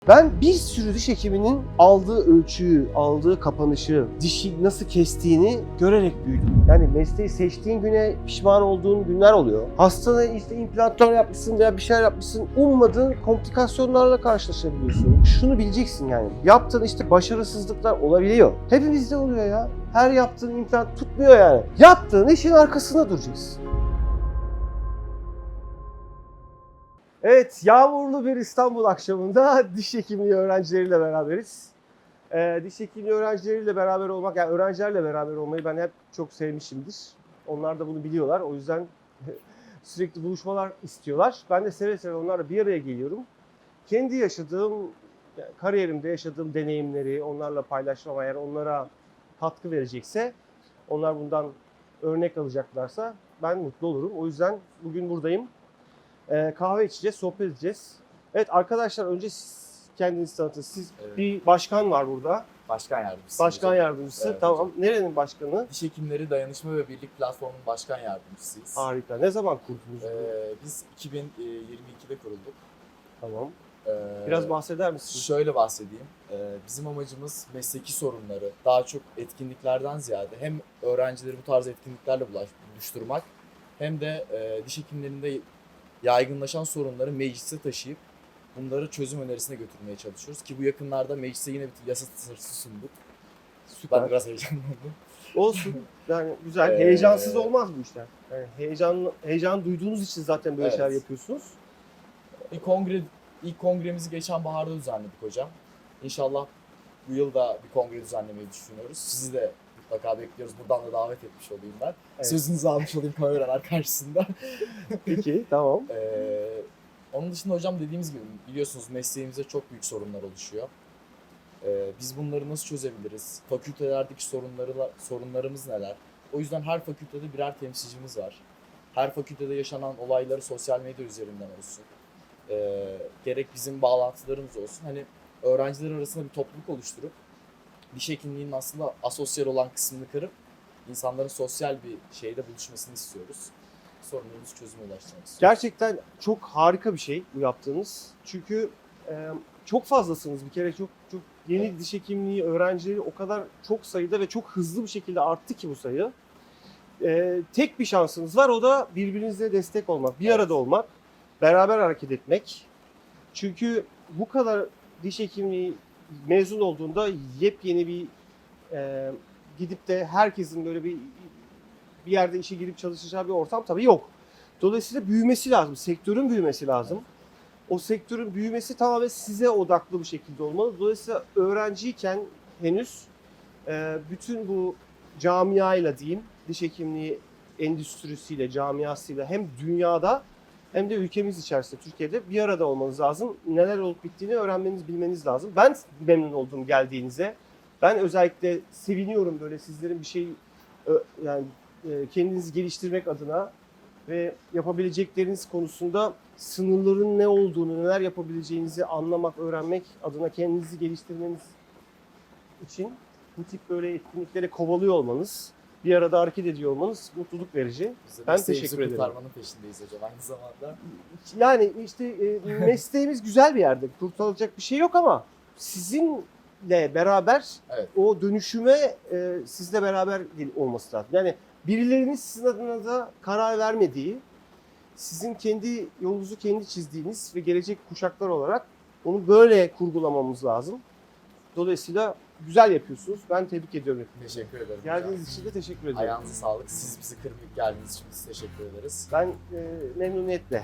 Ben bir sürü diş hekiminin aldığı ölçüyü, aldığı kapanışı, dişi nasıl kestiğini görerek büyüdüm. Yani mesleği seçtiğin güne pişman olduğun günler oluyor. Hastana işte implantlar yapmışsın veya bir şeyler yapmışsın, ummadığın komplikasyonlarla karşılaşabiliyorsun. Şunu bileceksin yani, yaptığın işte başarısızlıklar olabiliyor. Hepimizde oluyor ya. Her yaptığın implant tutmuyor yani. Yaptığın işin arkasında duracaksın. Evet, yağmurlu bir İstanbul akşamında diş hekimliği öğrencileriyle beraberiz. Diş hekimliği öğrencileriyle beraber olmak, yani öğrencilerle beraber olmayı ben hep çok sevmişimdir. Onlar da bunu biliyorlar. O yüzden sürekli buluşmalar istiyorlar. Ben de seve seve onlarla bir araya geliyorum. Kendi yaşadığım, yani kariyerimde yaşadığım deneyimleri onlarla paylaşmam, eğer onlara katkı verecekse, onlar bundan örnek alacaklarsa ben mutlu olurum. O yüzden bugün buradayım. Kahve içeceğiz, sohbet edeceğiz. Evet arkadaşlar, önce siz kendinizi tanıtın. Siz, Evet. bir başkan var burada. Başkan yardımcısı. Başkan hocam. yardımcısı. Evet, Tamam. hocam. Nerenin başkanı? Diş Hekimleri Dayanışma ve Birlik Platformu'nun başkan yardımcısıyız. Harika. Ne zaman kurdunuz? Biz 2022'de kurulduk. Tamam. Ee, Biraz bahseder misiniz? Şöyle bahsedeyim. Bizim amacımız mesleki sorunları daha çok etkinliklerden ziyade hem öğrencileri bu tarz etkinliklerle buluşturmak hem de diş hekimlerinde yaygınlaşan sorunları meclise taşıyıp bunları çözüm önerisine götürmeye çalışıyoruz. Ki bu yakınlarda meclise yine bir yasa tasarısı sunduk. Süper. Ben biraz heyecanlandım. Olsun. Yani güzel. Heyecansız olmaz bu işler. Yani heyecan duyduğunuz için zaten böyle Evet. şeyler yapıyorsunuz. İlk kongremizi geçen baharda düzenledik hocam. İnşallah bu yıl da bir kongre düzenlemeyi düşünüyoruz. Sizi de mutlaka bekliyoruz. Buradan da davet etmiş olayım ben. Evet. Sözünüzü almış olayım kameralar karşısında. Peki, tamam. Onun dışında hocam dediğimiz gibi biliyorsunuz mesleğimizde çok büyük sorunlar oluşuyor. Biz bunları nasıl çözebiliriz? Fakültelerdeki sorunlarımız neler? O yüzden her fakültede birer temsilcimiz var. Her fakültede yaşanan olayları sosyal medya üzerinden olsun. Gerek bizim bağlantılarımız olsun. Hani öğrenciler arasında bir topluluk oluşturup diş hekimliğinin aslında asosyal olan kısmını kırıp insanların sosyal bir şeyde buluşmasını istiyoruz. Sorunlarımızı çözüme ulaştırmak istiyoruz. Gerçekten çok harika bir şey bu yaptığınız. Çünkü çok fazlasınız bir kere, çok yeni Evet. diş hekimliği öğrencileri o kadar çok sayıda ve çok hızlı bir şekilde arttı ki bu sayı. Tek bir şansınız var, o da birbirinize destek olmak, bir Evet. arada olmak, beraber hareket etmek. Çünkü bu kadar diş hekimliği mezun olduğunda yepyeni bir gidip de herkesin böyle bir yerde işe girip çalışacağı bir ortam tabii yok. Dolayısıyla büyümesi lazım, sektörün büyümesi lazım. O sektörün büyümesi tamamen size odaklı bir şekilde olmalı. Dolayısıyla öğrenciyken henüz bütün bu camiayla diyeyim, diş hekimliği endüstrisiyle, camiasıyla hem dünyada hem de ülkemiz içerisinde, Türkiye'de bir arada olmanız lazım. Neler olup bittiğini öğrenmeniz, bilmeniz lazım. Ben memnun oldum geldiğinize. Ben özellikle seviniyorum böyle sizlerin bir şey yani kendinizi geliştirmek adına ve yapabilecekleriniz konusunda sınırların ne olduğunu, neler yapabileceğinizi anlamak, öğrenmek adına kendinizi geliştirmeniz için bu tip böyle etkinliklere kovalıyor olmanız, bir arada hareket ediyor olmanız mutluluk verici. Biz de Ben mesleğimizi teşekkür ederim. kurtarmanın peşindeyiz hocam aynı zamanda. Yani işte mesleğimiz güzel bir yerde, kurtarılacak bir şey yok ama sizinle beraber Evet. o dönüşüme sizle beraber olması lazım. Yani birilerinin sizin adına karar vermediği, sizin kendi yolunuzu kendi çizdiğiniz ve gelecek kuşaklar olarak onu böyle kurgulamamız lazım. Dolayısıyla güzel yapıyorsunuz. Ben tebrik ediyorum hepinizi. Teşekkür ederim Geldiğiniz için de teşekkür ederim. Ayağınıza sağlık. Siz bizi kırmayıp geldiğiniz için biz teşekkür ederiz. Ben memnuniyetle.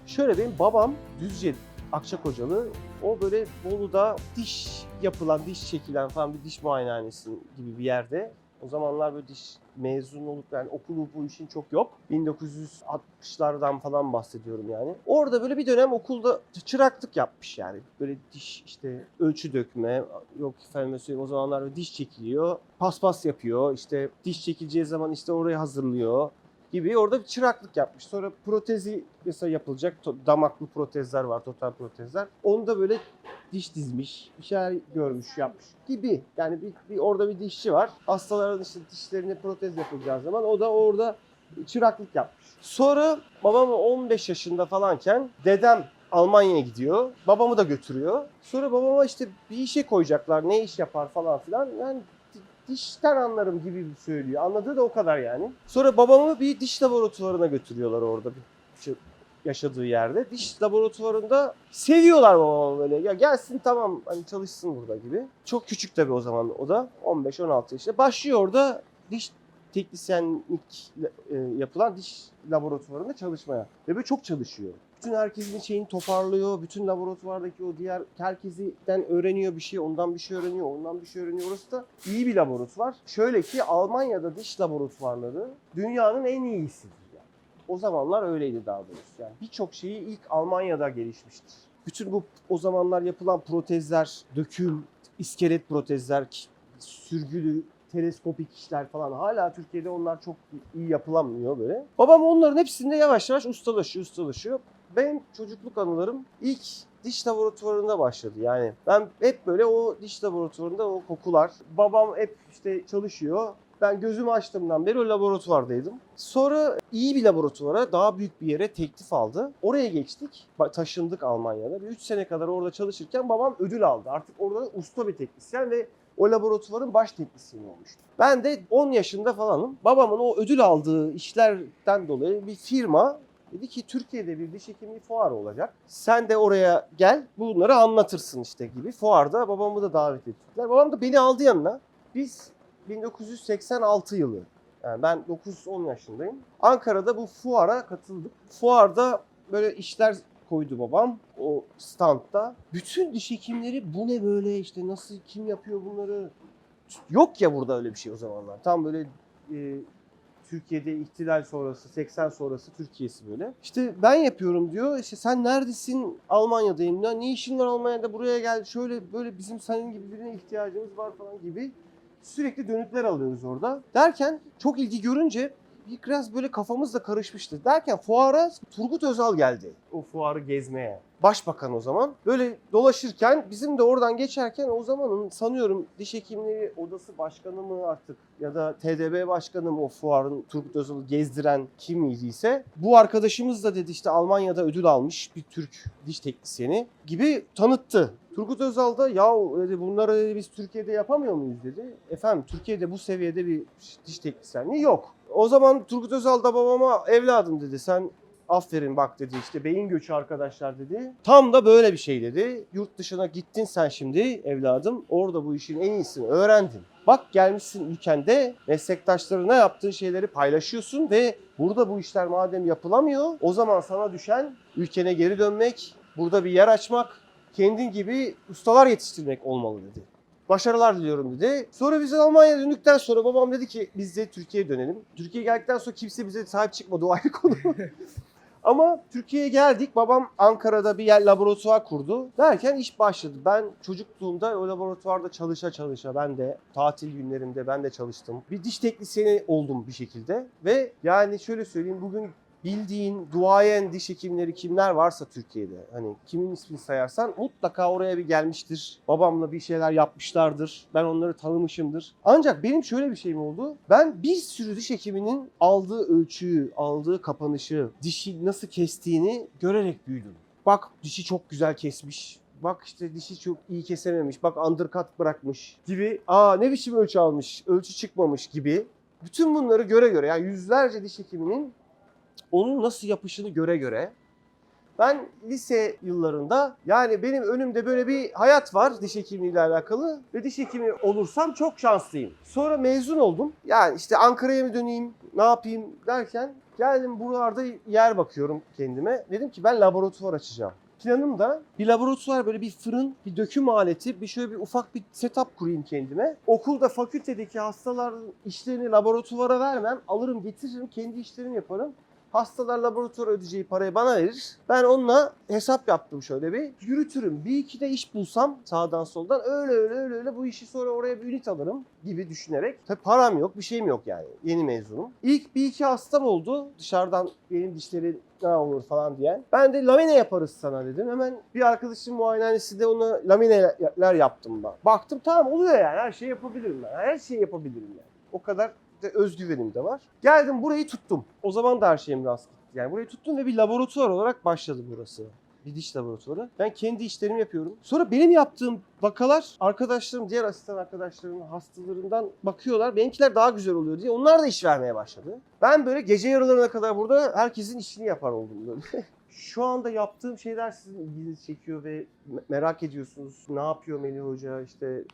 Şöyle, benim babam Düzce Akçakocalı. O böyle Bolu'da diş yapılan, diş çekilen falan bir diş muayenehanesi gibi bir yerde. O zamanlar böyle diş mezun olup yani okulu bu işin çok yok. 1960'lardan falan bahsediyorum yani. Orada böyle bir dönem okulda çıraklık yapmış yani. Böyle diş işte ölçü dökme, yok efendim söyleyeyim o zamanlar böyle diş çekiliyor. Paspas yapıyor, işte diş çekileceği zaman işte orayı hazırlıyor gibi orada bir çıraklık yapmış. Sonra protezi mesela yapılacak, damaklı protezler var, total protezler. Onu da böyle diş dizmiş, bir şeyler görmüş, yapmış gibi. Yani orada bir dişçi var. Hastaların işte dişlerine protez yapılacağı zaman o da orada çıraklık yapmış. Sonra babam 15 yaşında falanken dedem Almanya'ya gidiyor. Babamı da götürüyor. Sonra babama işte bir işe koyacaklar. Ne iş yapar falan filan. Yani dişten anlarım gibi söylüyor. Anladığı da o kadar yani. Sonra babamı bir diş laboratuvarına götürüyorlar orada. Yaşadığı yerde. Diş laboratuvarında seviyorlar babamı böyle. Ya gelsin tamam hani çalışsın burada gibi. Çok küçük tabii o zaman o da. 15-16 yaşında. Başlıyor orada diş teknisyenlik yapılan diş laboratuvarında çalışmaya. Ve böyle çok çalışıyor. Bütün herkesin şeyini toparlıyor. Bütün laboratuvardaki o diğer herkesten öğreniyor bir şey. Ondan bir şey öğreniyor. Ondan bir şey öğreniyor. Orası da iyi bir laboratuvar. Şöyle ki Almanya'da diş laboratuvarları dünyanın en iyisidir. Yani. O zamanlar öyleydi daha doğrusu. Yani birçok şeyi ilk Almanya'da gelişmiştir. Bütün bu o zamanlar yapılan protezler, döküm, iskelet protezler, sürgülü, teleskopik işler falan hala Türkiye'de onlar çok iyi yapılamıyor böyle. Babam onların hepsinde yavaş yavaş ustalaşıyor. Benim çocukluk anılarım ilk diş laboratuvarında başladı. Yani ben hep böyle o diş laboratuvarında o kokular. Babam hep işte çalışıyor. Ben gözümü açtığımdan beri o laboratuvardaydım. Sonra iyi bir laboratuvara, daha büyük bir yere teklif aldı. Oraya geçtik. Taşındık Almanya'da. 3 sene kadar orada çalışırken babam ödül aldı. Artık orada usta bir teknisyen ve o laboratuvarın baş teknisyeni olmuştu. Ben de 10 yaşında falanım. Babamın o ödül aldığı işlerden dolayı bir firma dedi ki Türkiye'de bir diş hekimliği fuarı olacak. Sen de oraya gel bunları anlatırsın işte gibi. Fuarda babamı da davet ettiler. Babam da beni aldı yanına. Biz 1986 yılı. Yani ben 9-10 yaşındayım. Ankara'da bu fuara katıldık. Fuarda böyle işler koydu babam o standta. Bütün diş hekimleri bu ne böyle işte nasıl kim yapıyor bunları? Yok ya burada öyle bir şey o zamanlar. Tam böyle Türkiye'de ihtilal sonrası 80 sonrası Türkiye'si böyle. İşte ben yapıyorum diyor. İşte sen neredesin? Almanya'dayım. Ya ne işin var Almanya'da? Buraya gel. Şöyle böyle bizim senin gibi birine ihtiyacımız var falan gibi. Sürekli dönütler alıyoruz orada. Derken çok ilgi görünce biraz böyle kafamız da karışmıştı. Derken fuara Turgut Özal geldi. O fuarı gezmeye. Başbakan o zaman. Böyle dolaşırken bizim de oradan geçerken o zamanın sanıyorum diş hekimliği odası başkanı mı artık ya da TDB başkanı mı o fuarın Turgut Özal'ı gezdiren kim idiyse. Bu arkadaşımız da dedi işte Almanya'da ödül almış bir Türk diş teknisyeni gibi tanıttı. Turgut Özal da ya dedi, bunları dedi, biz Türkiye'de yapamıyor muyuz dedi. Efendim Türkiye'de bu seviyede bir diş teknisyenliği yok. O zaman Turgut Özal da babama evladım dedi sen aferin bak dedi işte beyin göçü arkadaşlar dedi. Tam da böyle bir şey dedi. Yurt dışına gittin sen şimdi evladım. Orada bu işin en iyisini öğrendin. Bak gelmişsin ülkende meslektaşlarına yaptığın şeyleri paylaşıyorsun ve burada bu işler madem yapılamıyor o zaman sana düşen ülkene geri dönmek, burada bir yer açmak, kendin gibi ustalar yetiştirmek olmalı dedi. Başarılar diliyorum dedi. Sonra biz Almanya'ya döndükten sonra babam dedi ki biz de Türkiye'ye dönelim. Türkiye'ye geldikten sonra kimse bize sahip çıkmadı o ayrı konu. Ama Türkiye'ye geldik. Babam Ankara'da bir yer laboratuvar kurdu. Derken iş başladı. Ben çocukluğumda o laboratuvarda çalışa ben de tatil günlerimde ben de çalıştım. Bir diş teknisyeni oldum bir şekilde. Ve yani şöyle söyleyeyim bugün bildiğin duayen diş hekimleri kimler varsa Türkiye'de hani kimin ismini sayarsan mutlaka oraya bir gelmiştir. Babamla bir şeyler yapmışlardır. Ben onları tanımışımdır. Ancak benim şöyle bir şeyim oldu. Ben bir sürü diş hekiminin aldığı ölçüyü, aldığı kapanışı, dişi nasıl kestiğini görerek büyüdüm. Bak dişi çok güzel kesmiş. Bak işte dişi çok iyi kesememiş. Bak undercut bırakmış gibi. Ne biçim ölçü almış, ölçü çıkmamış gibi. Bütün bunları göre yani yüzlerce diş hekiminin onun nasıl yapışını göre ben lise yıllarında yani benim önümde böyle bir hayat var diş hekimliğiyle alakalı ve diş hekimi olursam çok şanslıyım. Sonra mezun oldum. Yani işte Ankara'ya mı döneyim, ne yapayım derken geldim buralarda yer bakıyorum kendime. Dedim ki ben laboratuvar açacağım. Planım da bir laboratuvar böyle bir fırın, bir döküm aleti, bir şöyle bir ufak bir setup kurayım kendime. Okulda fakültedeki hastaların işlerini laboratuvara vermem, alırım getiririm, kendi işlerimi yaparım. Hastalar laboratuvar ödeyeceği parayı bana verir. Ben onunla hesap yaptım şöyle bir. Yürütürüm. Bir iki de iş bulsam sağdan soldan öyle bu işi sonra oraya bir ünit alırım gibi düşünerek. Tabii param yok, bir şeyim yok yani. Yeni mezunum. İlk bir iki hastam oldu. Dışarıdan benim dişleri ne olur falan diyen. Ben de lamine yaparız sana dedim. Hemen bir arkadaşım muayenehanesinde ona lamineler yaptım ben. Baktım tamam oluyor yani. Her şeyi yapabilirim ben. Her şeyi yapabilirim yani. O kadar de özgüvenim de var. Geldim burayı tuttum. O zaman da her şeyim rast gitti. Yani burayı tuttum ve bir laboratuvar olarak başladı burası. Bir diş laboratuvarı. Ben kendi işlerimi yapıyorum. Sonra benim yaptığım vakalar arkadaşlarım, diğer asistan arkadaşlarımın hastalarından bakıyorlar. Benimkiler daha güzel oluyor diye onlar da iş vermeye başladı. Ben böyle gece yarılarına kadar burada herkesin işini yapar oldum böyle. Şu anda yaptığım şeyler sizin ilginizi çekiyor ve merak ediyorsunuz. Ne yapıyor Melih Hoca işte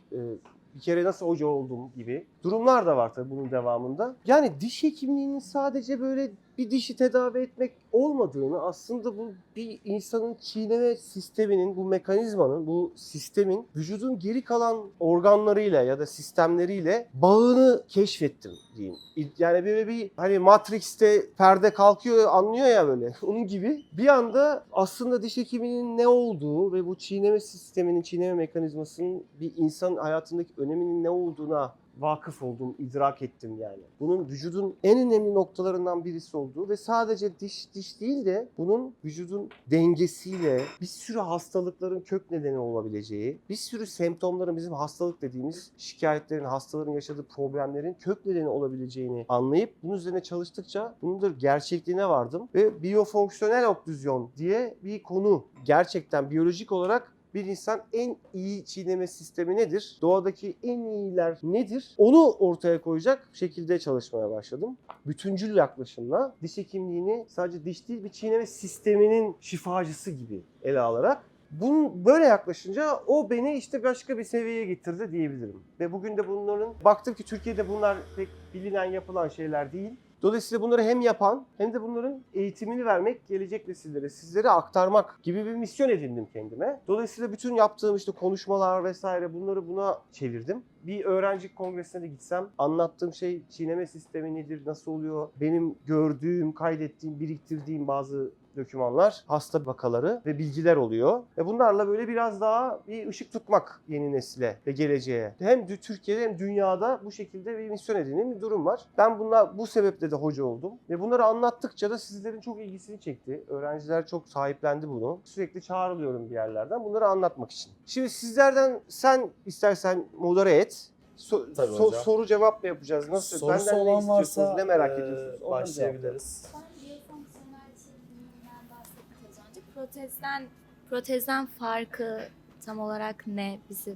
bir kere nasıl hoca oldum gibi durumlar da var tabii bunun devamında. Yani diş hekimliğinin sadece böyle bir dişi tedavi etmek olmadığını, aslında bu bir insanın çiğneme sisteminin, bu mekanizmanın, bu sistemin vücudun geri kalan organlarıyla ya da sistemleriyle bağını keşfettim diyeyim. Yani böyle bir hani Matrix'te perde kalkıyor anlıyor ya böyle. Onun gibi bir anda aslında diş hekiminin ne olduğu ve bu çiğneme sisteminin, çiğneme mekanizmasının bir insan hayatındaki öneminin ne olduğuna vakıf oldum, idrak ettim yani. Bunun vücudun en önemli noktalarından birisi olduğu ve sadece diş değil de bunun vücudun dengesiyle bir sürü hastalıkların kök nedeni olabileceği, bir sürü semptomların bizim hastalık dediğimiz şikayetlerin, hastaların yaşadığı problemlerin kök nedeni olabileceğini anlayıp bunun üzerine çalıştıkça bunun da gerçekliğine vardım ve biyofonksiyonel oklüzyon diye bir konu gerçekten biyolojik olarak bir insan en iyi çiğneme sistemi nedir? Doğadaki en iyiler nedir? Onu ortaya koyacak şekilde çalışmaya başladım. Bütüncül yaklaşımla diş hekimliğini sadece diş değil bir çiğneme sisteminin şifacısı gibi ele alarak bunun böyle yaklaşınca o beni işte başka bir seviyeye getirdi diyebilirim. Ve bugün de bunların baktım ki Türkiye'de bunlar pek bilinen yapılan şeyler değil. Dolayısıyla bunları hem yapan hem de bunların eğitimini vermek, gelecek nesillere, sizlere aktarmak gibi bir misyon edindim kendime. Dolayısıyla bütün yaptığım işte konuşmalar vesaire bunları buna çevirdim. Bir öğrenci kongresine de gitsem anlattığım şey çiğneme sistemi nedir, nasıl oluyor, benim gördüğüm, kaydettiğim, biriktirdiğim bazı dokümanlar, hasta vakaları ve bilgiler oluyor. Ve bunlarla böyle biraz daha bir ışık tutmak yeni nesile ve geleceğe. Hem Türkiye'de hem dünyada bu şekilde bir misyon edindiğim bir durum var. Ben bu sebeple de hoca oldum. Ve bunları anlattıkça da sizlerin çok ilgisini çekti. Öğrenciler çok sahiplendi bunu. Sürekli çağrılıyorum bir yerlerden bunları anlatmak için. Şimdi sizlerden sen istersen modere et. Tabii hocam. Soru cevap mı yapacağız? Nasıl? Sorusu Benden ne olan istiyorsunuz? varsa Ne merak ediyorsunuz? Onları başlayabiliriz. Ben biyofonksiyonel çiziminden bahsettik az önce. Protezden farkı tam olarak ne? Bizi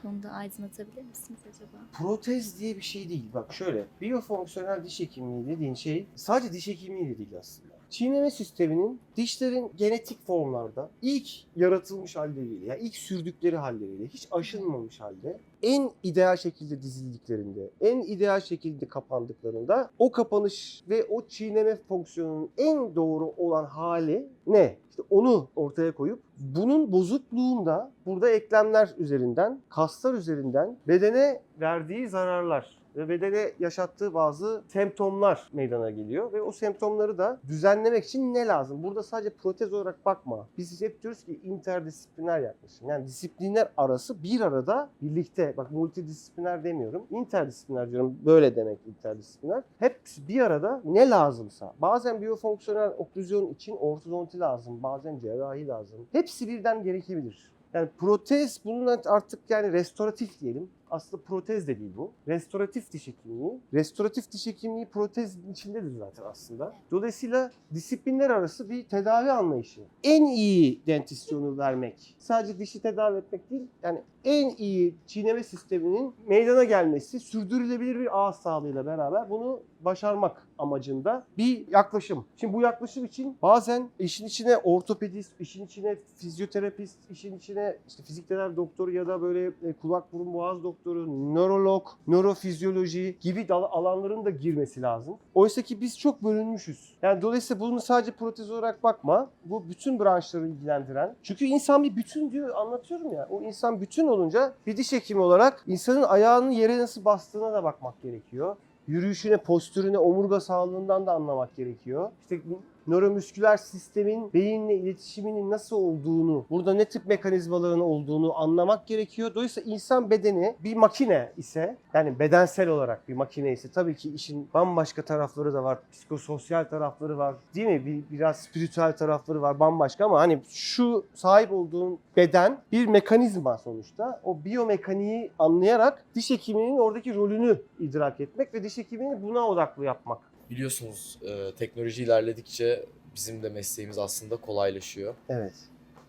konuda aydınlatabilir misiniz acaba? Protez diye bir şey değil. Bak şöyle, biyofonksiyonel diş hekimliği dediğin şey sadece diş hekimliği de değil aslında. Çiğneme sisteminin dişlerin genetik formlarda ilk yaratılmış halleriyle, yani ilk sürdükleri halleriyle, hiç aşınmamış halde en ideal şekilde dizildiklerinde, en ideal şekilde kapandıklarında o kapanış ve o çiğneme fonksiyonunun en doğru olan hali ne? İşte onu ortaya koyup bunun bozukluğunda burada eklemler üzerinden, kaslar üzerinden bedene verdiği zararlar ve bedene yaşattığı bazı semptomlar meydana geliyor ve o semptomları da düzenlemek için ne lazım? Burada sadece protez olarak bakma. Biz hep diyoruz ki interdisipliner yaklaşım. Yani disiplinler arası bir arada birlikte, bak multidisipliner demiyorum, interdisipliner diyorum. Böyle demek interdisipliner. Hepsi bir arada ne lazımsa. Bazen biyofonksiyonel oklüzyon için ortodonti lazım, bazen cerrahi lazım. Hepsi birden gerekebilir. Yani protez bunun artık yani restoratif diyelim. Aslında protez de değil bu. Restoratif diş hekimliği. Restoratif diş hekimliği protezin içindedir zaten aslında. Dolayısıyla disiplinler arası bir tedavi anlayışı. En iyi dentisyonu vermek. Sadece dişi tedavi etmek değil. Yani en iyi çiğneme sisteminin meydana gelmesi, sürdürülebilir bir ağız sağlığıyla beraber bunu başarmak amacında bir yaklaşım. Şimdi bu yaklaşım için bazen işin içine ortopedist, işin içine fizyoterapist, işin içine işte fizik tedavi doktoru ya da böyle kulak burun boğaz doktoru, nörolog, nörofizyoloji gibi alanların da girmesi lazım. Oysa ki biz çok bölünmüşüz. Yani dolayısıyla bunu sadece protez olarak bakma. Bu bütün branşları ilgilendiren. Çünkü insan bir bütün diyor, anlatıyorum ya. O insan bütün olunca bir diş hekimi olarak insanın ayağının yere nasıl bastığına da bakmak gerekiyor. yürüyüşüne, postürüne, omurga sağlığından da anlamak gerekiyor. İşte nöromüsküler sistemin beyinle iletişiminin nasıl olduğunu, burada ne tip mekanizmaların olduğunu anlamak gerekiyor. Dolayısıyla insan bedeni bir makine ise, yani bedensel olarak bir makine ise tabii ki işin bambaşka tarafları da var. Psikososyal tarafları var. Değil mi? Biraz spiritüel tarafları var, bambaşka, ama hani şu sahip olduğun beden bir mekanizma sonuçta. O biyomekaniği anlayarak diş hekiminin oradaki rolünü idrak etmek ve diş hekimini buna odaklı yapmak. Biliyorsunuz teknoloji ilerledikçe bizim de mesleğimiz aslında kolaylaşıyor. Evet.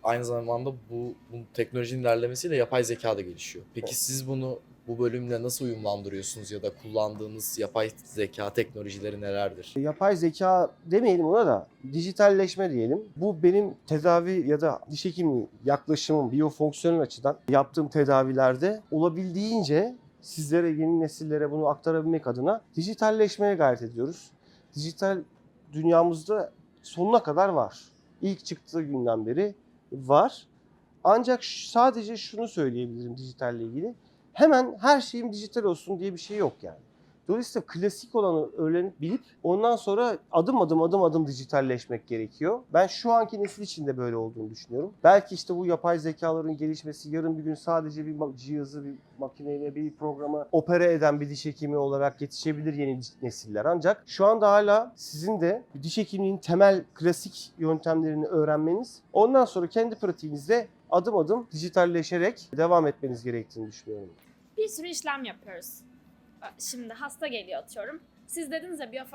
Aynı zamanda bu teknolojinin ilerlemesiyle yapay zeka da gelişiyor. Peki Evet. siz bunu bu bölümle nasıl uyumlandırıyorsunuz ya da kullandığınız yapay zeka teknolojileri nelerdir? Yapay zeka demeyelim ona da, dijitalleşme diyelim. Bu benim tedavi ya da diş hekimliği yaklaşımım, biyofonksiyonel açıdan yaptığım tedavilerde olabildiğince sizlere, yeni nesillere bunu aktarabilmek adına dijitalleşmeye gayret ediyoruz. Dijital dünyamızda sonuna kadar var. İlk çıktığı günden beri var. Ancak sadece şunu söyleyebilirim dijitalle ilgili. Hemen her şeyim dijital olsun diye bir şey yok yani. Dolayısıyla klasik olanı öğrenip bilip ondan sonra adım adım dijitalleşmek gerekiyor. Ben şu anki nesil için de böyle olduğunu düşünüyorum. Belki işte bu yapay zekaların gelişmesi yarın bir gün sadece bir cihazı, bir makineyle, bir programı opere eden bir diş hekimi olarak yetişebilir yeni nesiller. Ancak şu anda hala sizin de diş hekimliğinin temel klasik yöntemlerini öğrenmeniz, ondan sonra kendi pratiğinizde adım dijitalleşerek devam etmeniz gerektiğini düşünüyorum. Bir sürü işlem yapıyoruz. Şimdi hasta geliyor atıyorum. Siz dediniz ya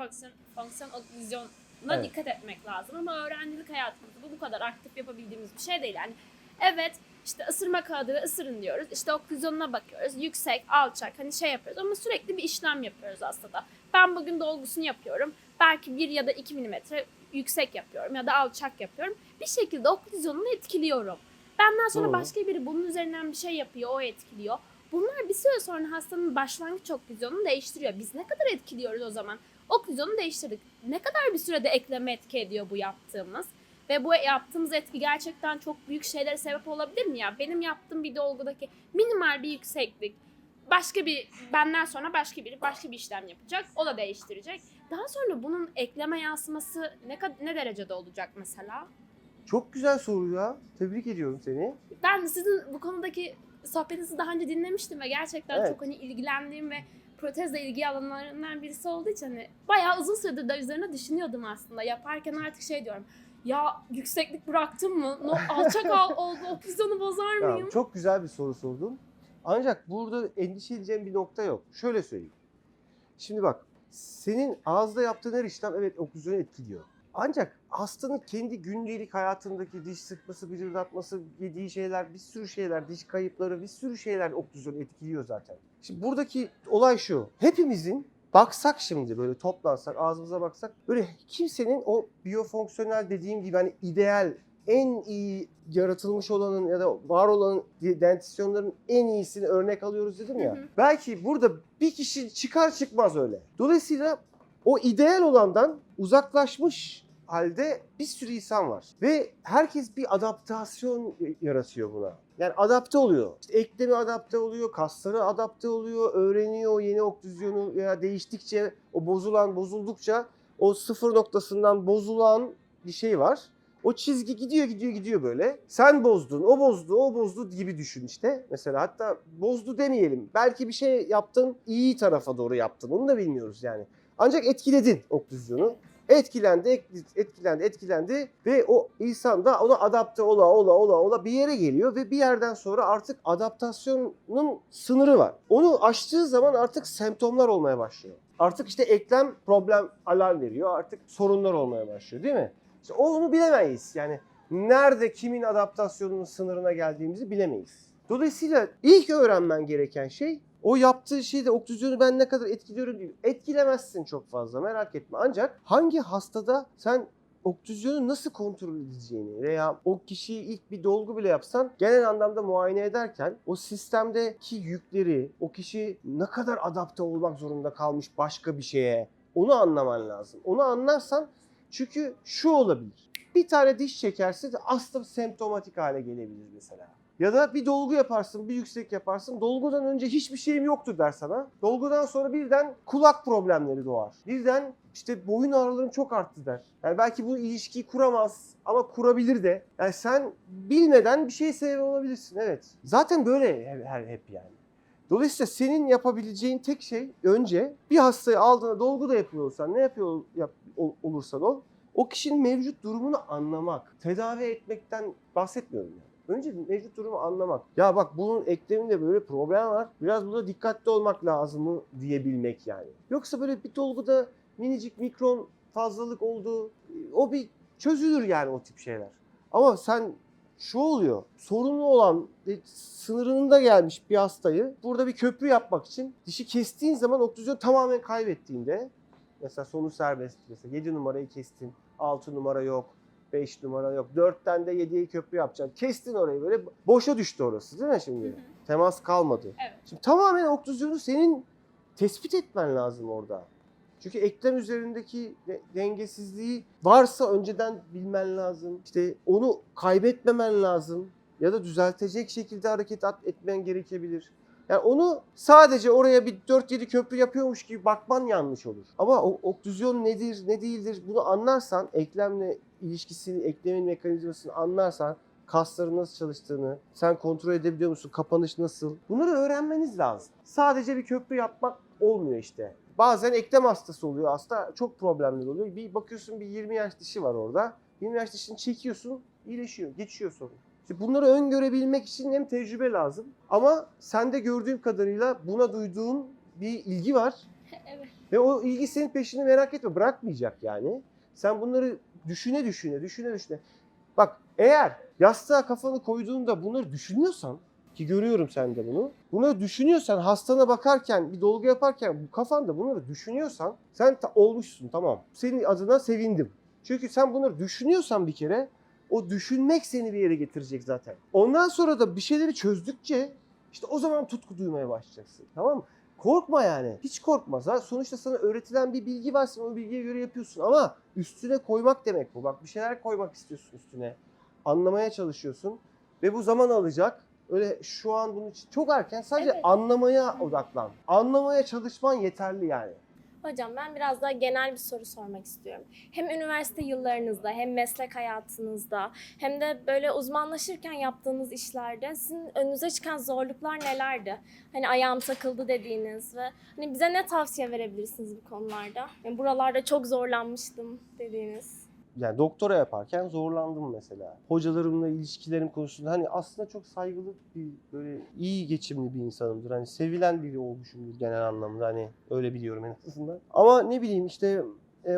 fonksiyon okluzyona Evet. dikkat etmek lazım ama öğrencilik hayatımızda bu kadar aktif yapabildiğimiz bir şey değil. Yani evet işte ısırma kağıdıyla ısırın diyoruz. İşte okluzyonuna bakıyoruz. Yüksek, alçak hani şey yapıyoruz ama sürekli bir işlem yapıyoruz aslında. Ben bugün dolgusunu yapıyorum. Belki 1 ya da 2 milimetre yüksek yapıyorum ya da alçak yapıyorum. Bir şekilde okluzyonunu etkiliyorum. Benden sonra başka biri bunun üzerinden bir şey yapıyor, o etkiliyor. Bunlar bir süre sonra hastanın başlangıç okluzyonunu değiştiriyor. Biz ne kadar etkiliyoruz o zaman? Okluzyonu değiştirdik. Ne kadar bir sürede ekleme etki ediyor bu yaptığımız? Ve bu yaptığımız etki gerçekten çok büyük şeylere sebep olabilir mi ya? Benim yaptığım bir dolgudaki minimal bir yükseklik. Benden sonra başka bir işlem yapacak. O da değiştirecek. Daha sonra bunun ekleme yansıması ne derecede olacak mesela? Çok güzel soru ya. Tebrik ediyorum seni. Ben sizin bu konudaki sohbetinizi daha önce dinlemiştim ve gerçekten Evet. çok hani ilgilendiğim ve protezle ilgi alanlarından birisi olduğu için hani bayağı uzun süredir de üzerine düşünüyordum aslında. Yaparken artık şey diyorum. Ya yükseklik bıraktım mı? Alçak oldu, okluzyonu bozar mıyım? Tamam, çok güzel bir soru sordun. Ancak burada endişe edeceğim bir nokta yok. Şöyle söyleyeyim. Şimdi bak, senin ağızda yaptığın her işlem evet okluzyonu etkiliyor. Ancak hastanın kendi gündelik hayatındaki diş sıkması, gıcırdatması, yediği şeyler, bir sürü şeyler, diş kayıpları, bir sürü şeyler okluzyonu etkiliyor zaten. Şimdi buradaki olay şu. Hepimizin baksak şimdi böyle toplansak, ağzımıza baksak, böyle kimsenin o biyofonksiyonel dediğim gibi hani ideal, en iyi yaratılmış olanın ya da var olan dentisyonların en iyisini örnek alıyoruz dedim ya. Hı hı. Belki burada bir kişi çıkar çıkmaz öyle. Dolayısıyla o ideal olandan uzaklaşmış halde bir sürü insan var. Ve herkes bir adaptasyon yaratıyor buna. Yani adapte oluyor. İşte eklemi adapte oluyor, kasları adapte oluyor, öğreniyor o yeni oklüzyonu veya değiştikçe, o bozuldukça o sıfır noktasından bozulan bir şey var. O çizgi gidiyor böyle. Sen bozdun, o bozdu gibi düşün işte. Mesela hatta bozdu demeyelim. Belki bir şey yaptın, iyi tarafa doğru yaptın. Onu da bilmiyoruz yani. Ancak etkiledin oklüzyonu. Etkilendi ve o insan da ona adapte ola bir yere geliyor ve bir yerden sonra artık adaptasyonun sınırı var. Onu aştığı zaman artık semptomlar olmaya başlıyor. Artık işte eklem problem alarm veriyor. Artık sorunlar olmaya başlıyor, değil mi? İşte onu bilemeyiz. Yani nerede kimin adaptasyonunun sınırına geldiğimizi bilemeyiz. Dolayısıyla ilk öğrenmen gereken şey, o yaptığı şeyde oklüzyonu ben ne kadar etkiliyorum değil. Etkilemezsin çok fazla, merak etme. Ancak hangi hastada sen oklüzyonu nasıl kontrol edeceğini veya o kişiyi ilk bir dolgu bile yapsan genel anlamda muayene ederken o sistemdeki yükleri, o kişi ne kadar adapte olmak zorunda kalmış başka bir şeye, onu anlaman lazım. Onu anlarsan, çünkü şu olabilir. Bir tane diş çekerse de aslında semptomatik hale gelebilir mesela. Ya da bir dolgu yaparsın, bir yüksek yaparsın. Dolgudan önce hiçbir şeyim yoktur der sana. Dolgudan sonra birden kulak problemleri doğar. Birden işte boyun ağrılarım çok arttı der. Yani belki bu ilişkiyi kuramaz ama kurabilir de. Yani sen bilmeden bir şeye sebep olabilirsin, evet. Zaten böyle hep yani. Dolayısıyla senin yapabileceğin tek şey önce bir hastayı aldığında dolgu da yapıyor olsan, ne yapıyor olursan ol, o kişinin mevcut durumunu anlamak. Tedavi etmekten bahsetmiyorum yani. Önce mevcut durumu anlamak. Ya bak bunun ekleminde böyle problem var. Biraz burada dikkatli olmak lazım mı diyebilmek yani. Yoksa böyle bir dolguda minicik mikron fazlalık oldu. O bir çözülür yani o tip şeyler. Ama sen şu oluyor. Sorunlu olan sınırında gelmiş bir hastayı burada bir köprü yapmak için dişi kestiğin zaman oklüzyon tamamen kaybettiğinde mesela sonu serbest. Mesela 7 numarayı kestin. 6 numara yok. 5 numara yok. 4'ten de 7'ye köprü yapacaksın. Kestin orayı böyle. Boşa düştü orası değil mi şimdi? Hı hı. Temas kalmadı. Evet. Şimdi tamamen oklüzyonu senin tespit etmen lazım orada. Çünkü eklem üzerindeki dengesizliği varsa önceden bilmen lazım. İşte onu kaybetmemen lazım. Ya da düzeltecek şekilde hareket etmen gerekebilir. Yani onu sadece oraya bir 4-7 köprü yapıyormuş gibi bakman yanlış olur. Ama oklüzyon nedir, ne değildir bunu anlarsan, eklemle ilişkisini, eklemin mekanizmasını anlarsan, kasların nasıl çalıştığını, sen kontrol edebiliyor musun, kapanış nasıl? Bunları öğrenmeniz lazım. Sadece bir köprü yapmak olmuyor işte. Bazen eklem hastası oluyor hasta, çok problemler oluyor. Bir bakıyorsun bir 20 yaş dişi var orada. 20 yaş dişini çekiyorsun, iyileşiyor, geçiyor sorun. İşte bunları öngörebilmek için hem tecrübe lazım ama sende gördüğüm kadarıyla buna duyduğun bir ilgi var. Evet. Ve o ilgi senin peşini merak etme, bırakmayacak yani. Sen bunları düşüne. Bak eğer yastığa kafanı koyduğunda bunları düşünüyorsan, ki görüyorum sende bunu. Bunları düşünüyorsan, hastana bakarken, bir dolgu yaparken bu kafanda bunları düşünüyorsan sen olmuşsun, tamam. Senin adına sevindim. Çünkü sen bunları düşünüyorsan bir kere o düşünmek seni bir yere getirecek zaten. Ondan sonra da bir şeyleri çözdükçe işte o zaman tutku duymaya başlayacaksın. Tamam mı? Korkma yani. Hiç korkma. Sonuçta sana öğretilen bir bilgi var. Sen o bilgiye göre yapıyorsun. Ama üstüne koymak demek bu. Bak bir şeyler koymak istiyorsun üstüne. Anlamaya çalışıyorsun. Ve bu zaman alacak. Öyle şu an bunun için çok erken. Sadece Evet. anlamaya odaklan. Anlamaya çalışman yeterli yani. Hocam ben biraz daha genel bir soru sormak istiyorum. Hem üniversite yıllarınızda hem meslek hayatınızda hem de böyle uzmanlaşırken yaptığınız işlerde sizin önünüze çıkan zorluklar nelerdi? Hani ayağım takıldı dediğiniz ve hani bize ne tavsiye verebilirsiniz bu konularda? Yani buralarda çok zorlanmıştım dediğiniz. Yani doktora yaparken zorlandım mesela. Hocalarımla ilişkilerim konusunda hani aslında çok saygılı bir böyle iyi geçimli bir insanımdır. Hani sevilen biri olmuşumdur genel anlamda hani öyle biliyorum en azından. Ama ne bileyim işte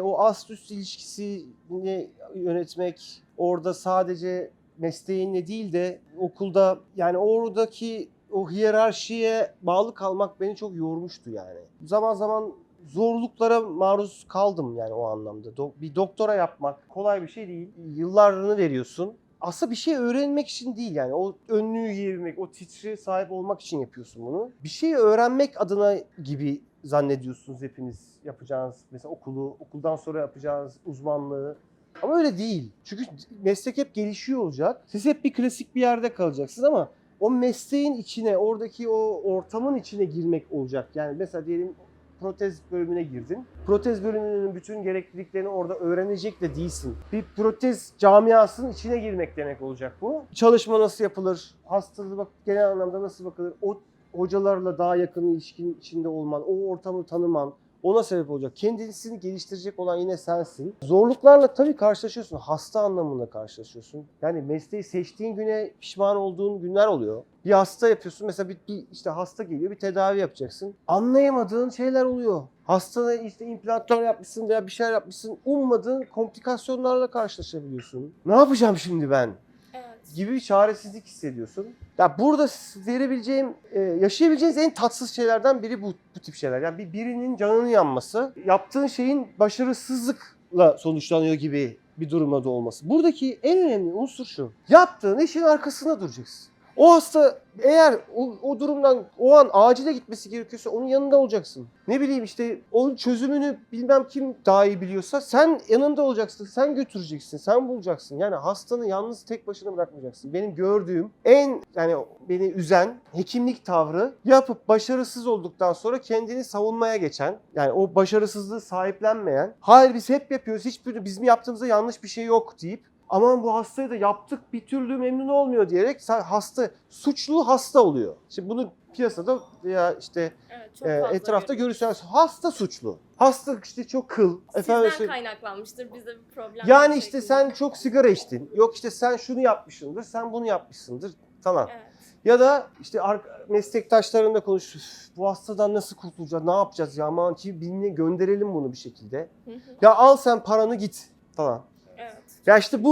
o ast üst ilişkisini yönetmek orada sadece mesleğinle değil de okulda yani oradaki o hiyerarşiye bağlı kalmak beni çok yormuştu yani. Zaman zaman zorluklara maruz kaldım yani o anlamda. Bir doktora yapmak kolay bir şey değil. Yıllarını veriyorsun. Aslında bir şey öğrenmek için değil yani. O önlüğü giymek, o titre sahip olmak için yapıyorsun bunu. Bir şeyi öğrenmek adına gibi zannediyorsunuz hepiniz yapacağınız. Mesela okuldan sonra yapacağınız uzmanlığı. Ama öyle değil. Çünkü meslek hep gelişiyor olacak. Siz hep bir klasik bir yerde kalacaksınız ama o mesleğin içine, oradaki o ortamın içine girmek olacak. Yani mesela diyelim protez bölümüne girdin. Protez bölümünün bütün gerekliliklerini orada öğrenecek de değilsin. Bir protez camiasının içine girmek demek olacak bu. Çalışma nasıl yapılır? Hastalığı genel anlamda nasıl bakılır? O hocalarla daha yakın ilişkinin içinde olman, o ortamı tanıman, ona sebep olacak. Kendisini geliştirecek olan yine sensin. Zorluklarla tabii karşılaşıyorsun. Hasta anlamında karşılaşıyorsun. Yani mesleği seçtiğin güne pişman olduğun günler oluyor. Bir hasta yapıyorsun. Mesela bir işte hasta geliyor, bir tedavi yapacaksın. Anlayamadığın şeyler oluyor. Hastana işte implantlar yapmışsın veya bir şeyler yapmışsın. Ummadığın komplikasyonlarla karşılaşabiliyorsun. Ne yapacağım şimdi ben? Evet. Gibi bir çaresizlik hissediyorsun. Ya burada verebileceğim, yaşayabileceğiniz en tatsız şeylerden biri bu tip şeyler. Yani birinin canının yanması, yaptığın şeyin başarısızlıkla sonuçlanıyor gibi bir durumda da olması. Buradaki en önemli unsur şu. Yaptığın işin arkasında duracaksın. O hasta eğer o durumdan o an acile gitmesi gerekiyorsa onun yanında olacaksın. Ne bileyim işte onun çözümünü bilmem kim daha iyi biliyorsa sen yanında olacaksın. Sen götüreceksin. Sen bulacaksın. Yani hastanı yalnız tek başına bırakmayacaksın. Benim gördüğüm en yani beni üzen hekimlik tavrı yapıp başarısız olduktan sonra kendini savunmaya geçen, yani o başarısızlığı sahiplenmeyen, hayır biz hep yapıyoruz, hiçbir bizim yaptığımızda yanlış bir şey yok deyip aman bu hastayı da yaptık bir türlü memnun olmuyor diyerek hasta, suçlu hasta oluyor. Şimdi bunu piyasada veya işte Evet, çok fazla etrafta görüyoruz. görürseniz hasta suçlu. Hasta işte çok kıl. Sizden kaynaklanmıştır, bize bir problem yani yok işte şeklinde. sen çok sigara içtin. Yok işte sen şunu yapmışsındır, sen bunu yapmışsındır falan. Evet. Ya da işte meslektaşlarınla konuş. Bu hastadan nasıl kurtulacağız? Ne yapacağız ya? Aman ki birine gönderelim bunu bir şekilde. Hı hı. Ya al sen paranı git falan. Evet. Ya işte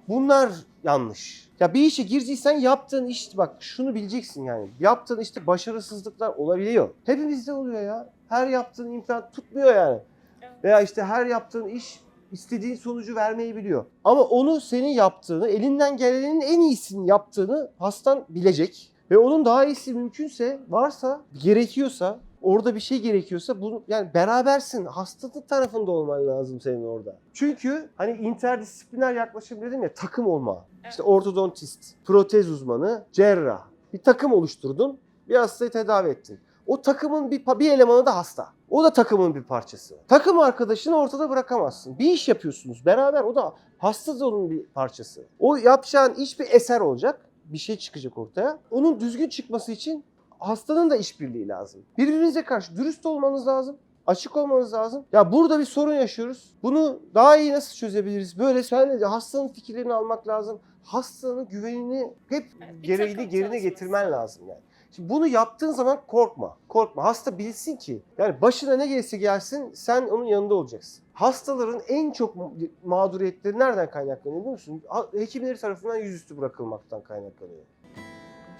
bunlar yanlış. Ya bir işe gireceksen yaptığın iş, bak şunu bileceksin yani. Yaptığın işte başarısızlıklar olabiliyor. Hepimizde oluyor ya. Her yaptığın imkan tutmuyor yani. Evet. Veya işte her yaptığın iş istediğin sonucu vermeyebiliyor. Ama onu senin yaptığını, elinden gelenin en iyisini yaptığını hastan bilecek. Ve onun daha iyisi mümkünse, varsa, gerekiyorsa, orada bir şey gerekiyorsa bunu yani berabersin. Hastalık tarafında olman lazım senin orada. Çünkü hani interdisipliner yaklaşım dedim ya, takım olma. Evet. İşte ortodontist, protez uzmanı, cerrah. Bir takım oluşturdun, bir hastayı tedavi ettin. O takımın bir elemanı da hasta. O da takımın bir parçası. Takım arkadaşını ortada bırakamazsın. Bir iş yapıyorsunuz beraber, o da hasta da onun bir parçası. O yapacağın iş bir eser olacak. Bir şey çıkacak ortaya. Onun düzgün çıkması için hastanın da işbirliği lazım. Birbirinize karşı dürüst olmanız lazım. Açık olmanız lazım. Ya burada bir sorun yaşıyoruz. Bunu daha iyi nasıl çözebiliriz? Böyle sen de hastanın fikirlerini almak lazım. Hastanın güvenini hep Evet, bir gerine takım getirmen çalışması. lazım yani. Şimdi bunu yaptığın zaman korkma. Korkma. Hasta bilsin ki yani başına ne gelirse gelsin sen onun yanında olacaksın. Hastaların en çok mağduriyetleri nereden kaynaklanıyor biliyor musun? Hekimleri tarafından yüzüstü bırakılmaktan kaynaklanıyor.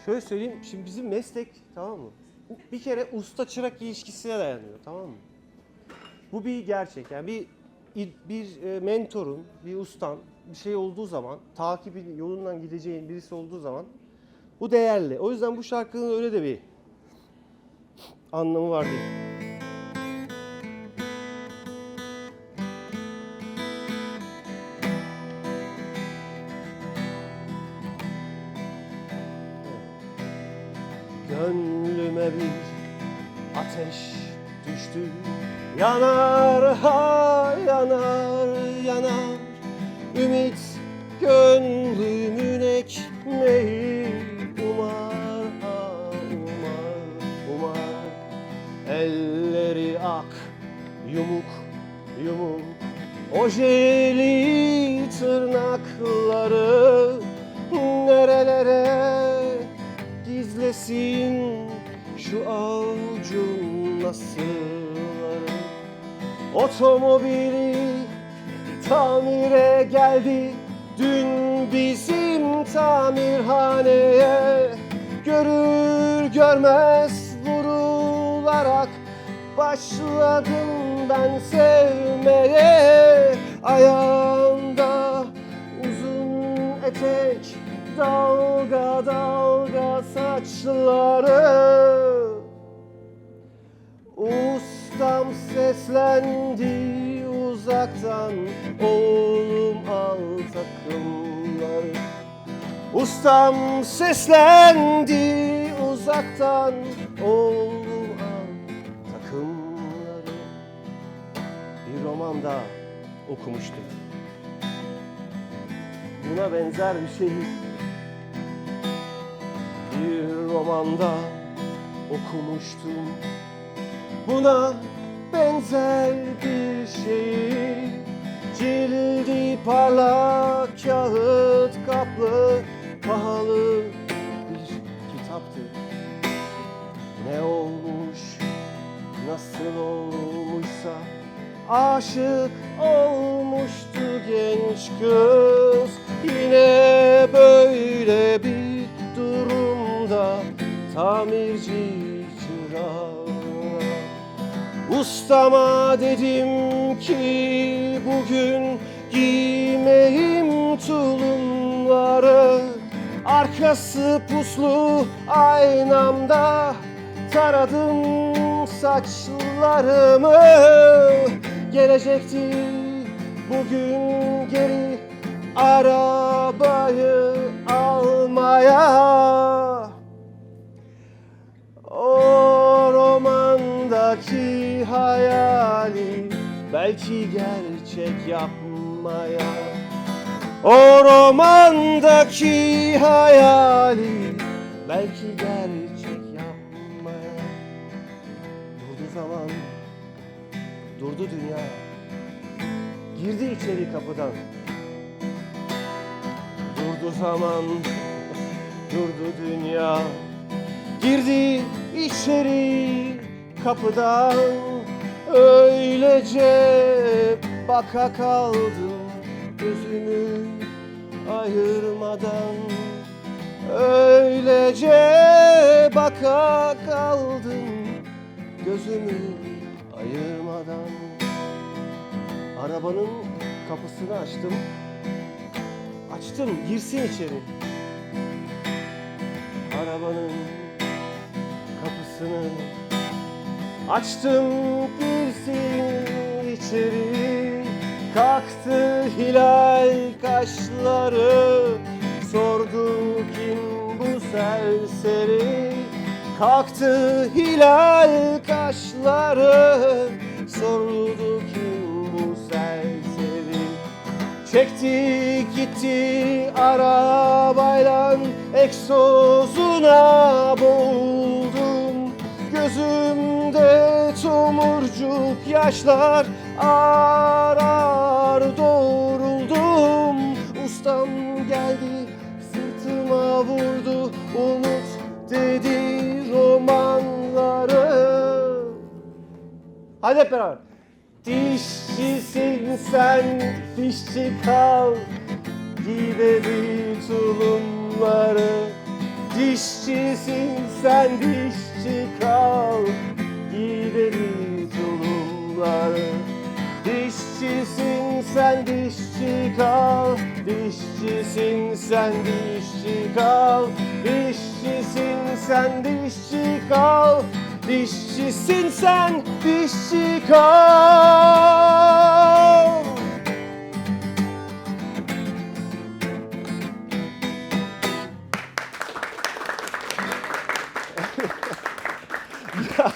Şöyle söyleyeyim, şimdi bizim meslek, tamam mı? Bir kere usta çırak ilişkisine dayanıyor, tamam mı? Bu bir gerçek. Yani bir mentorun, bir ustan bir şey olduğu zaman, takibi yolundan gideceğin birisi olduğu zaman bu değerli. O yüzden bu şarkının öyle de bir anlamı var değil. Gönlüme bir ateş düştü. Yanar ha yanar yanar. Ümit gönlümün ekmeği umar ha umar umar. Elleri ak yumuk yumuk. Ojeli tırnakları nerelere gizlesin şu avucun nasırları. Otomobili tamire geldi dün bizim tamirhaneye. Görür görmez vurularak başladım ben sevmeye. Ayağında uzun etek, dalga dalga saçları. Ustam seslendi uzaktan, oğlum al takımları. Ustam seslendi uzaktan, oğlum al takımları. Bir romanda okumuştum. Buna benzer bir şey bir romanda okumuştum. Buna benzer bir şey, cildi parlak kağıt kaplı pahalı bir kitaptı. Ne olmuş, nasıl olmuşsa aşık olmuştu genç kız. Yine böyle bir durumda tamirci çırağı. Ustama dedim ki bugün giymeyim tulumları. Arkası puslu aynamda taradım saçlarımı. Gelecekti bugün geri arabayı almaya. O romandaki hayali belki gerçek yapmaya. O romandaki hayali belki gerçek yapmaya. Durdu zaman, durdu dünya, girdi içeri kapıdan. Durdu zaman, durdu dünya, girdi içeri kapıdan. Öylece baka kaldım gözümü ayırmadan. Öylece baka kaldım gözümü ayırmadan. Arabanın kapısını açtım. Açtım, girsin içeri. Arabanın kapısını açtım, girsin içeri. Kalktı hilal kaşları, sordu kim bu serseri. Kalktı hilal kaşları, sordu kim bu serseri. Çekti gitti arabayla, egzozuna boğuldum. Gözümde tomurcuk yaşlar, arar doğruldum. Ustam geldi sırtıma vurdu, unut dedi romanları. Hadi hep beraber. Dişçisin sen, dişçi kal, giy dedi tulumları. Dişçisin sen, dişçi kal, giy dedi tulumları. Dişçisin sen, dişçi kal, dişçisin sen, dişçi kal. Dişçisin sen, dişçi kal, dişçisin sen, dişçi kal. Ya,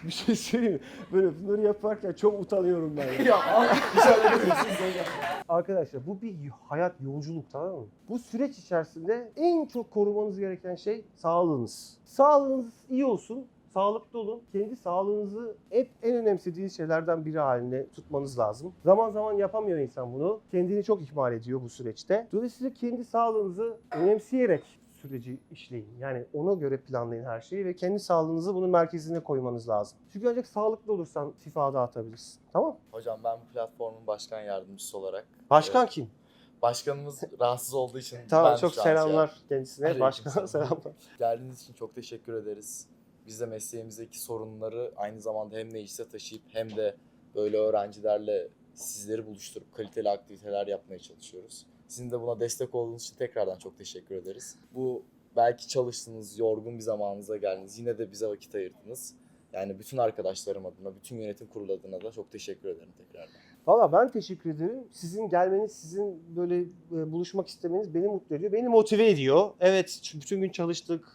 bir şey söyleyeyim mi? Böyle bunları yaparken çok utanıyorum ben. Ya abi hiç öyle demiyorsunuz hocam. Arkadaşlar bu bir hayat yolculuk, tamam mı? Bu süreç içerisinde en çok korumanız gereken şey sağlığınız. Sağlığınız iyi olsun, sağlıklı olun. Kendi sağlığınızı hep en önemsediğiniz şeylerden biri haline tutmanız lazım. Zaman zaman yapamıyor insan bunu. Kendini çok ihmal ediyor bu süreçte. Dolayısıyla kendi sağlığınızı önemseyerek süreci işleyin. Yani ona göre planlayın her şeyi ve kendi sağlığınızı bunun merkezine koymanız lazım. Çünkü ancak sağlıklı olursan şifa dağıtabilirsin. Tamam? Hocam ben bu platformun başkan yardımcısı olarak. Başkan kim? Başkanımız rahatsız olduğu için Tamam, ben çok şu an selamlar kendisine. Aleyküm Başkana selam. selamlar. Geldiğiniz için çok teşekkür ederiz. Biz de mesleğimizdeki sorunları aynı zamanda hem meclise taşıyıp hem de böyle öğrencilerle sizleri buluşturup kaliteli aktiviteler yapmaya çalışıyoruz. Sizin de buna destek olduğunuz için tekrardan çok teşekkür ederiz. Bu belki çalıştınız, yorgun bir zamanınıza geldiniz. Yine de bize vakit ayırdınız. Yani bütün arkadaşlarım adına, bütün yönetim kurulu adına da çok teşekkür ederim tekrardan. Valla ben teşekkür ederim. Sizin gelmeniz, sizin böyle buluşmak istemeniz beni mutlu ediyor. Beni motive ediyor. Evet, bütün gün çalıştık,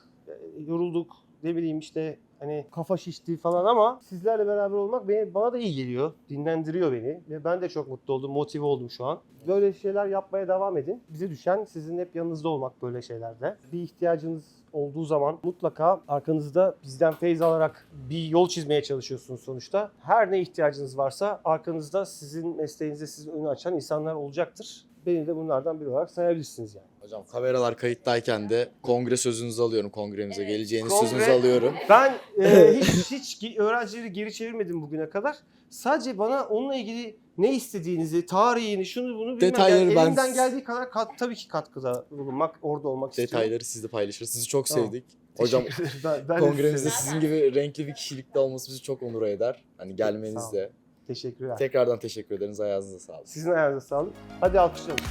yorulduk. Ne bileyim işte hani kafa şişti falan ama sizlerle beraber olmak bana da iyi geliyor. Dinlendiriyor beni ve ben de çok mutlu oldum, motive oldum şu an. Böyle şeyler yapmaya devam edin. Bize düşen sizin hep yanınızda olmak böyle şeylerde. Bir ihtiyacınız olduğu zaman mutlaka arkanızda bizden feyz alarak bir yol çizmeye çalışıyorsunuz sonuçta. Her ne ihtiyacınız varsa arkanızda sizin mesleğinizde sizin önünü açan insanlar olacaktır. Beni de bunlardan biri olarak sayabilirsiniz yani. Hocam kameralar kayıttayken de kongre sözünüzü alıyorum kongremize. Evet, Geleceğiniz kongre- sözünüzü alıyorum. Ben hiç öğrencileri geri çevirmedim bugüne kadar. Sadece bana onunla ilgili ne istediğinizi, tarihini, şunu bunu bilmem. Detayları Yani ben- elimden geldiği kadar tabii ki katkıda bulunmak, orada olmak istiyorum. Detayları siz de paylaşırız. Sizi çok Tamam. sevdik. Hocam Teşekkür ederim. Ben de kongremizde size- sizin gibi renkli bir kişilikte olması bizi çok onur eder. Hani Sağ gelmenizle. Teşekkürler. Tekrardan teşekkür ederiz. Ayağınıza sağlık. Sizin ayağınıza sağlık. Hadi alkışlayalım.